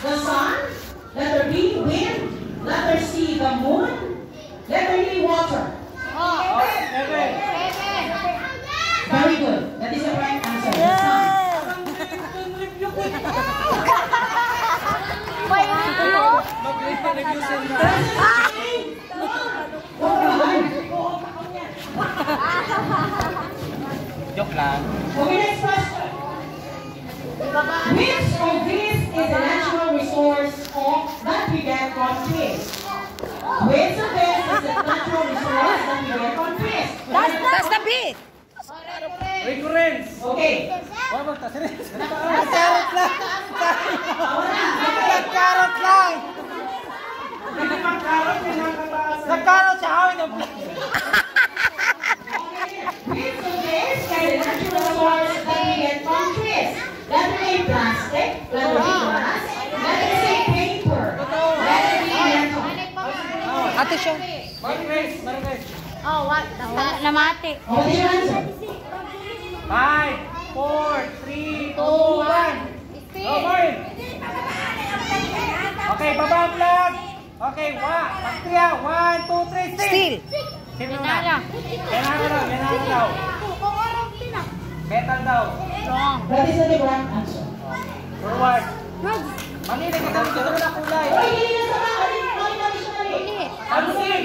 the sun. Letter B, wind. Letter C, the moon. Letter E, water. Very good. That is the right answer. The sun. Joke lang. Okay, next question. Which of these is a natural resource that we get from fish? Which of these is a natural resource that we get from fish? That's the bit. Recurrence. Okay. Carrot lang. Carrot lang. Nagkarot siya hawin ng Which of these is a natural resource that we get from fish? Letter A, plastic. Letter B, glass. Letter C, paper. Letter D, metal. Ate siya. Marinate. Oh, what? Namati. What is your answer? 5, 4, 3, 2, 1. Go for it. Okay, baba ang flag. Okay, Pagtriya. 1, 2, 3, Steel. Sino na? Penalo daw. Metal daw. Wrong. That is the correct answer. Forward. Mali na kita na kulay. Oy, hindi na sa mga. Ano siya mali? Ano sila?